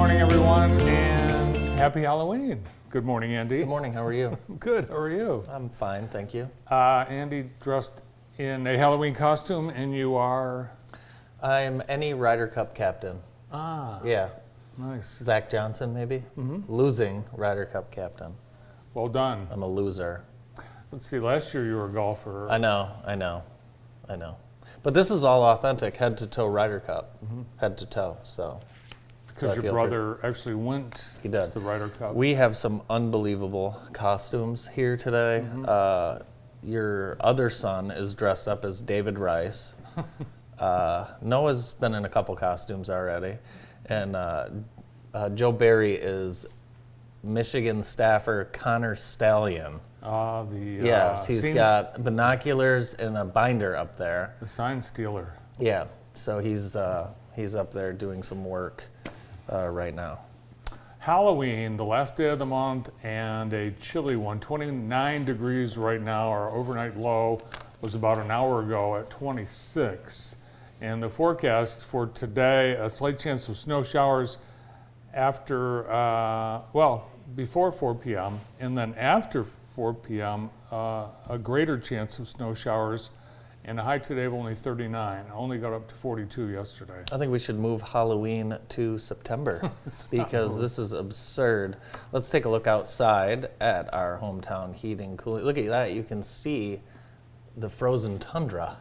morning, everyone, and happy Halloween. Good morning, Andy. Good morning, how are you? Good, how are you? I'm fine, thank you. Andy dressed in a Halloween costume, and you are? I'm any Ryder Cup captain. Ah, Yeah, nice. Zach Johnson maybe? Losing Ryder Cup captain. Well done. I'm a loser. Let's see, last year you were a golfer. I know. But this is all authentic, head to toe Ryder Cup, head to toe, so. Because I your feel brother actually went He did. to the Ryder Cup. We have some unbelievable costumes here today. Your other son is dressed up as David Rice. Noah's been in a couple costumes already. And Joe Barry is Michigan staffer Connor Stallion. The He's got binoculars and a binder up there. the sign stealer. Yeah, so he's up there doing some work right now. Halloween, the last day of the month, and a chilly one. 29 degrees right now. Our overnight low was about an hour ago at 26. And the forecast for today, a slight chance of snow showers after, before 4 p.m. And then after 4 p.m., a greater chance of snow showers. And a high today of only 39. Only got up to 42 yesterday. I think we should move Halloween to September because this is absurd. Let's take a look outside at our hometown heating cooling. Look at that, you can see the frozen tundra.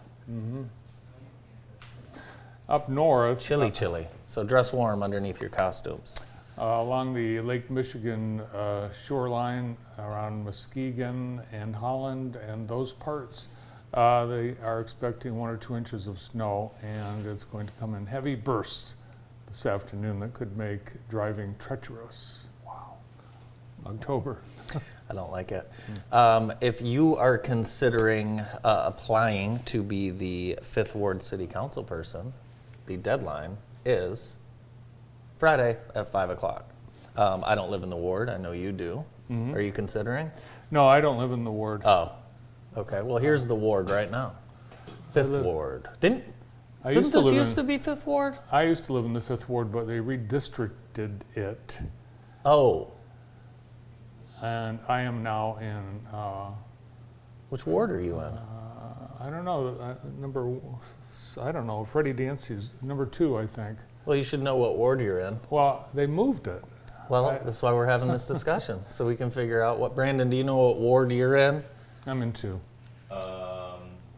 Up north, Chilly. So dress warm underneath your costumes. along the Lake Michigan shoreline around Muskegon and Holland and those parts, they are expecting 1 or 2 inches of snow, and it's going to come in heavy bursts this afternoon that could make driving treacherous. Wow. October. I don't like it. If you are considering applying to be the 5th Ward City Council person, the deadline is Friday at 5 o'clock. I don't live in the ward. I know you do. Are you considering? No, I don't live in the ward. Oh, okay. Well, here's the ward right now. 5th Ward. Didn't this used to be 5th Ward? I used to live in the 5th Ward, but they redistricted it. Oh. And I am now in, Which ward are you in? I don't know, Freddie Dancy's number 2, I think. Well, you should know what ward you're in. Well, they moved it. Well, that's why we're having this discussion, so we can figure out what. Brandon, do you know what ward you're in? I'm in 2.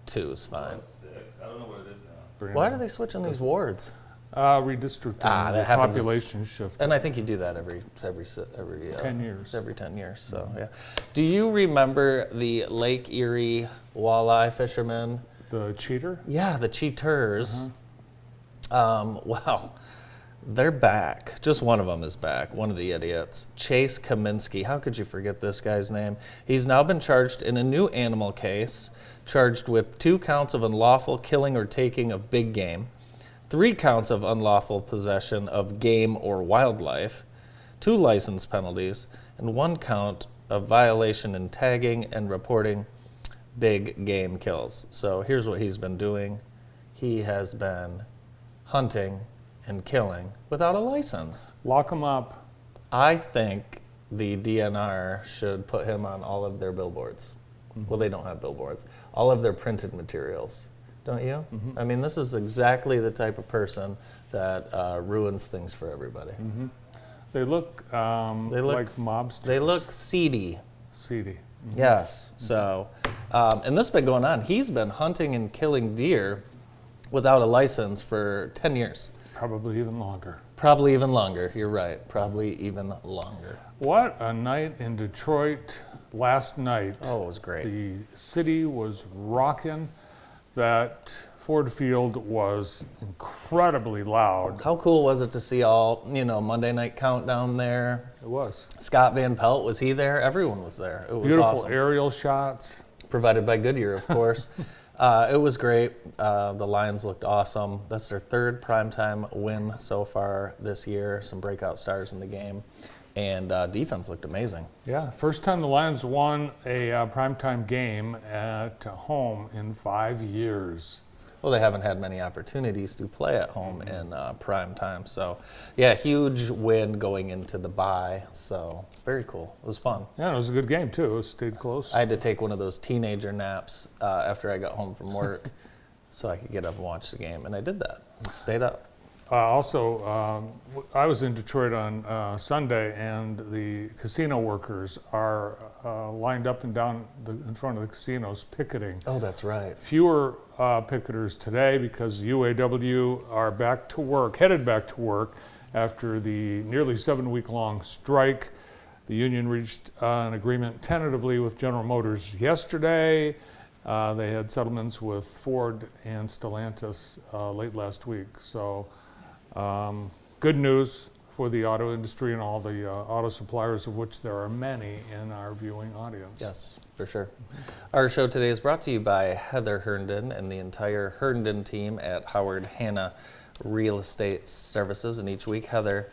2 is fine. 6. I don't know what it is now. Brandon. Why are they switching these wards? Redistricting, that the happens. population shift. And I think you do that every 10 years. Every 10 years. So yeah. Do you remember the Lake Erie walleye fishermen? The cheater? Yeah, the cheaters. Well, they're back. Just one of them is back. One of the idiots, Chase Kaminsky. How could you forget this guy's name? He's now been charged in a new animal case, charged with 2 counts of unlawful killing or taking of big game, 3 counts of unlawful possession of game or wildlife, 2 license penalties, and 1 count of violation in tagging and reporting big game kills. So here's what he's been doing. He has been hunting and killing without a license. Lock them up. I think the DNR should put him on all of their billboards. Well, they don't have billboards. All of their printed materials. Don't you? I mean, this is exactly the type of person that ruins things for everybody. They look like mobsters. They look seedy. seedy. Yes. So, and this has been going on. He's been hunting and killing deer without a license for 10 years. Probably even longer. Probably even longer. You're right. Probably even longer. What a night in Detroit last night. Oh, it was great. The city was rocking. That Ford Field was incredibly loud. How cool was it to see all, Monday Night Countdown there? It was. Scott Van Pelt, was he there? Everyone was there. It was Beautiful awesome. aerial shots. Provided by Goodyear, of course. It was great. The Lions looked awesome. That's their 3rd primetime win so far this year. Some breakout stars in the game. And defense looked amazing. Yeah, first time the Lions won a primetime game at home in 5 years. Well, they haven't had many opportunities to play at home in prime time. So, yeah, huge win going into the bye. So, very cool. It was fun. Yeah, it was a good game, too. It stayed close. I had to take one of those teenager naps after I got home from work so I could get up and watch the game. And I did that and stayed up. Also, I was in Detroit on Sunday, and the casino workers are lined up and down in front of the casinos picketing. Oh, that's right. Fewer picketers today because UAW are back to work, headed back to work after the nearly 7-week-long strike. The union reached an agreement tentatively with General Motors yesterday. They had settlements with Ford and Stellantis late last week. So good news for the auto industry and all the auto suppliers, of which there are many in our viewing audience. Yes, for sure. Our show today is brought to you by Heather Herndon and the entire Herndon team at Howard Hanna Real Estate Services. And each week, Heather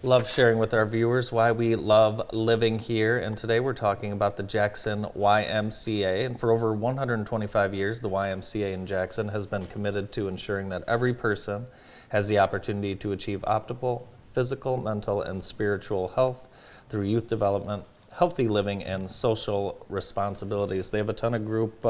loves sharing with our viewers why we love living here. And today we're talking about the Jackson YMCA. And for over 125 years, the YMCA in Jackson has been committed to ensuring that every person has the opportunity to achieve optimal physical, mental, and spiritual health through youth development, healthy living, and social responsibilities. They have a ton of group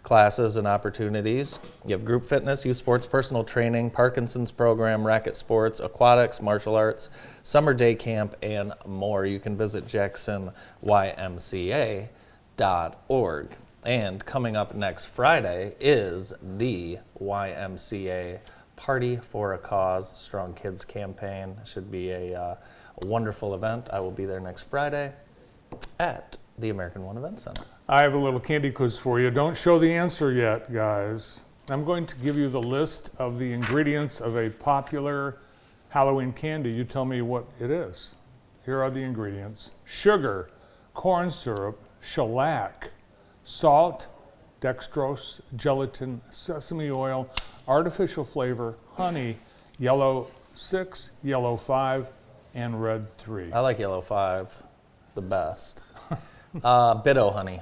classes and opportunities. You have group fitness, youth sports, personal training, Parkinson's program, racket sports, aquatics, martial arts, summer day camp, and more. You can visit jacksonymca.org. And coming up next Friday is the YMCA Party for a Cause Strong Kids campaign. Should be a wonderful event. I will be there next Friday at the American One Event Center. I have a little candy quiz for you. Don't show the answer yet, guys. I'm going to give you the list of the ingredients of a popular Halloween candy. You tell me what it is. Here are the ingredients: sugar, corn syrup, shellac, salt, dextrose, gelatin, sesame oil, artificial flavor, honey, yellow 6, yellow 5, and red 3. I like yellow 5 the best. Bitto honey.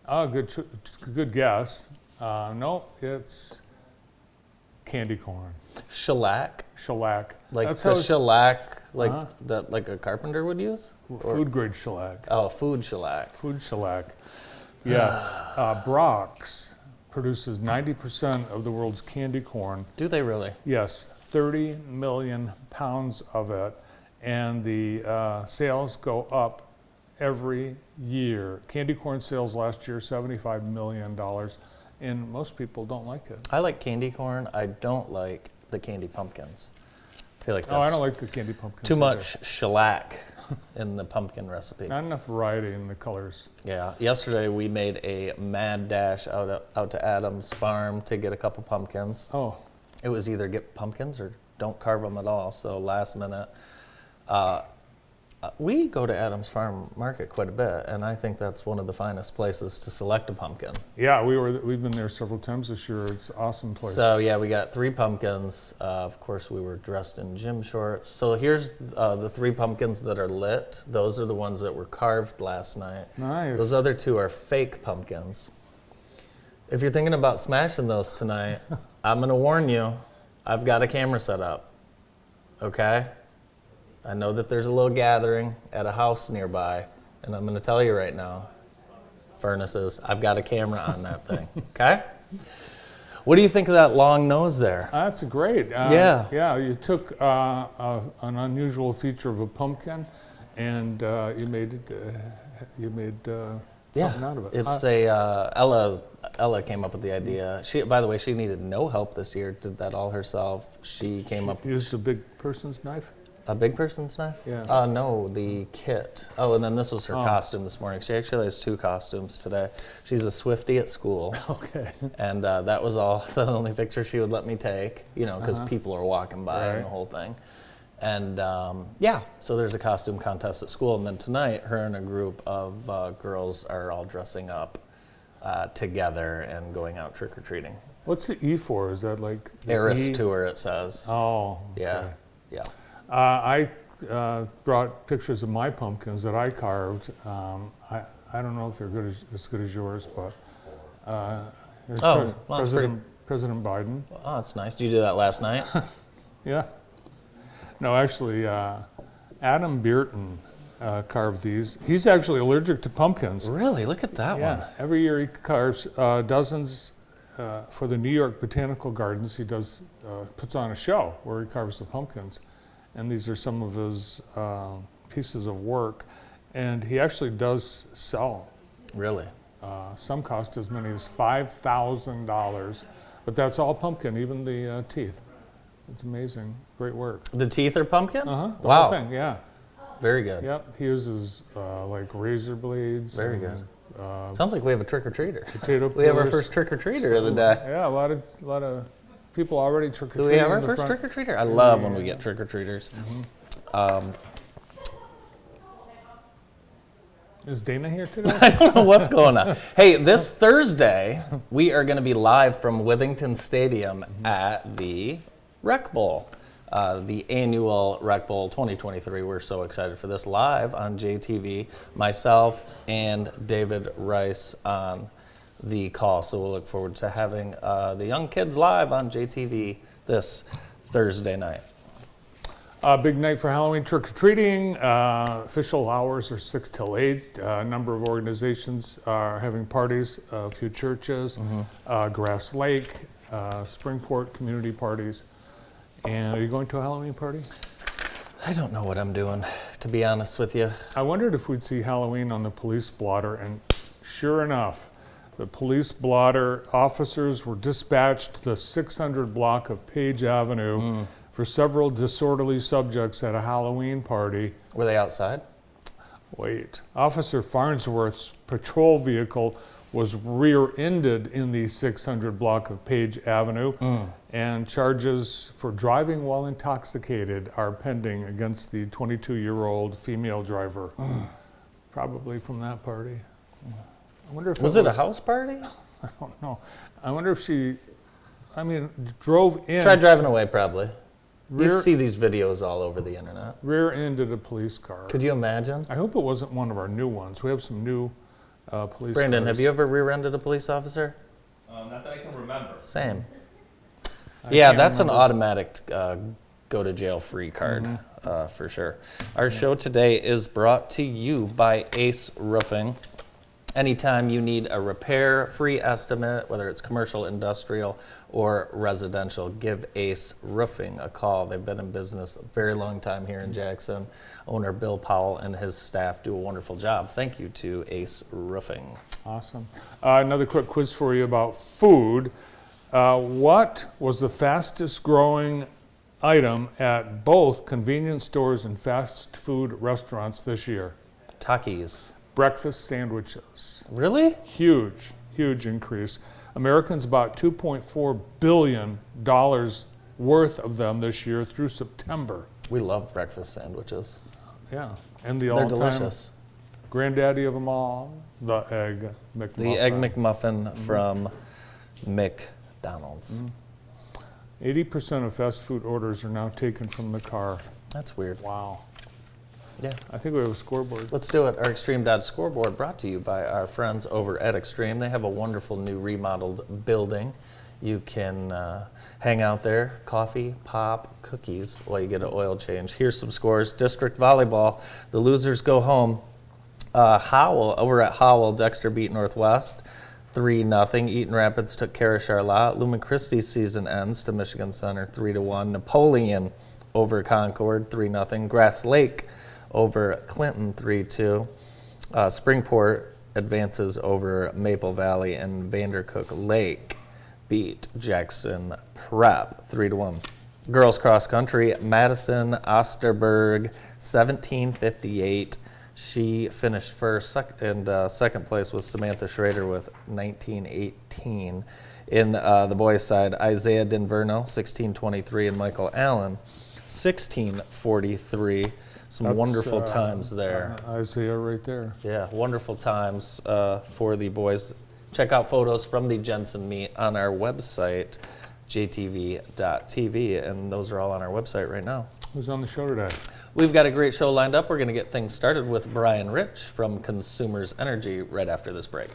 Oh, good guess. No, it's candy corn. Shellac. Shellac. Like That's the how it's- shellac that like a carpenter would use? food grade shellac. Oh, food shellac. Food shellac. Yes. Brock's produces 90% of the world's candy corn. Do they really? Yes, 30 million pounds of it. And the sales go up every year. Candy corn sales last year, $75 million. And most people don't like it. I like candy corn. I don't like the candy pumpkins. I feel like that's Oh, I don't like the candy pumpkins. too either. much shellac in the pumpkin recipe. Not enough variety in the colors. Yeah. Yesterday we made a mad dash out to Adam's farm to get a couple pumpkins. Oh, It was either get pumpkins or don't carve them at all. So last minute, we go to Adam's Farm Market quite a bit, and I think that's one of the finest places to select a pumpkin. yeah, we've been there several times this year. It's an awesome place. So yeah, we got 3 pumpkins. Of course, we were dressed in gym shorts. So here's the 3 pumpkins that are lit. Those are the ones that were carved last night. Nice. Those other 2 are fake pumpkins. If you're thinking about smashing those tonight, I'm gonna warn you, I've got a camera set up. Okay? I know that there's a little gathering at a house nearby, and I'm gonna tell you right now, furnaces, I've got a camera on that thing. Okay? What do you think of that long nose there? That's great. Yeah. Yeah, you took an unusual feature of a pumpkin, and you made something out of it. It's Ella came up with the idea. She, by the way, she needed no help this year. Did that all herself. She came up Used a big person's knife. a big person's knife. Yeah. No, the kit. Oh, and then this was her costume this morning. She actually has 2 costumes today. She's a Swiftie at school, Okay. and that was all the only picture she would let me take. You know, because people are walking by Right. and the whole thing. And yeah, so there's a costume contest at school, and then tonight, her and a group of girls are all dressing up together and going out trick or treating. What's the E for? Is that like the Eras E? tour, it says. Oh. Yeah, okay. yeah. I brought pictures of my pumpkins that I carved. I don't know if they're as good as yours, but here's Oh, well, that's President President Biden. Oh, that's nice. Did you do that last night? Yeah. No, actually, Adam Bearton carved these. He's actually allergic to pumpkins. Really? Look at that one. Yeah, every year he carves dozens for the New York Botanical Gardens. He does puts on a show where he carves the pumpkins, and these are some of his pieces of work. And he actually does sell. Really? Some cost as many as $5,000, but that's all pumpkin, even the teeth. It's amazing, great work. The teeth are pumpkin? The whole Wow. thing, yeah. Very good. Yep, he uses like razor blades. Very and, Sounds like we have a trick-or-treater. Potato We have our peelers. first trick-or-treater of the day. Yeah, a lot of people already trick or Do treating. we have our in the first front. trick-or-treater? I love when we get trick-or-treaters. Is Dana here today? I don't know what's going on. Hey, this Thursday, we are going to be live from Withington Stadium at the Rec Bowl, the annual Rec Bowl 2023. We're so excited for this, live on JTV. Myself and David Rice on the call. So we'll look forward to having the young kids live on JTV this Thursday night. Big night for Halloween trick-or-treating. Official hours are 6 till 8. A number of organizations are having parties, a few churches, Grass Lake, Springport community parties. And are you going to a Halloween party? I don't know what I'm doing, to be honest with you. I wondered if we'd see Halloween on the police blotter, and sure enough, the police blotter officers were dispatched to the 600 block of Page Avenue for several disorderly subjects at a Halloween party. Were they outside? Wait. Officer Farnsworth's patrol vehicle was rear-ended in the 600 block of Page Avenue, and charges for driving while intoxicated are pending against the 22-year-old female driver, probably from that party. I wonder if Was it a house party? I don't know. I wonder if she, drove in. Try driving away, probably. Rear- You see these videos all over the internet. Rear-ended a police car. Could you imagine? I hope it wasn't one of our new ones. We have some new police Brandon, cars. have you ever rear-ended a police officer? Not that I can remember. Same. I Yeah, can't that's remember. an automatic go to jail free card for sure. Our show today is brought to you by Ace Roofing. Anytime you need a repair free estimate, whether it's commercial, industrial, or residential, give Ace Roofing a call. They've been in business a very long time here in Jackson. Owner Bill Powell and his staff do a wonderful job. Thank you to Ace Roofing. Awesome. Another quick quiz for you about food. What was the fastest growing item at both convenience stores and fast food restaurants this year? Takis. Breakfast sandwiches. Really? Huge increase. Americans bought $2.4 billion worth of them this year through September. We love breakfast sandwiches. Yeah. And the They're all-time delicious. granddaddy of them all, the Egg McMuffin. The Egg McMuffin from McDonald's. 80% of fast food orders are now taken from the car. That's weird. Wow. Yeah. I think we have a scoreboard. Let's do it. Our Extreme Dodge scoreboard brought to you by our friends over at Extreme. They have a wonderful new remodeled building. You can hang out there, coffee, pop, cookies while you get an oil change. Here's some scores. District volleyball, the losers go home. Howell, over at Howell, Dexter beat Northwest 3-0. Eaton Rapids took care of Charlotte. Lumen Christi's season ends to Michigan Center 3-1. Napoleon over Concord 3-0. Grass Lake over Clinton 3-2. Springport advances over Maple Valley, and Vandercook Lake beat Jackson Prep 3-1. Girls cross country, Madison Osterberg 1758. She finished first, and second place was Samantha Schrader with 1918. In the boys' side, Isaiah Denverno 1623 and Michael Allen 1643. Some That's, wonderful times there. Isaiah right there. Yeah, wonderful times for the boys. Check out photos from the Jensen meet on our website, jtv.tv, and those are all on our website right now. Who's on the show today? We've got a great show lined up. We're going to get things started with Brian Rich from Consumers Energy right after this break.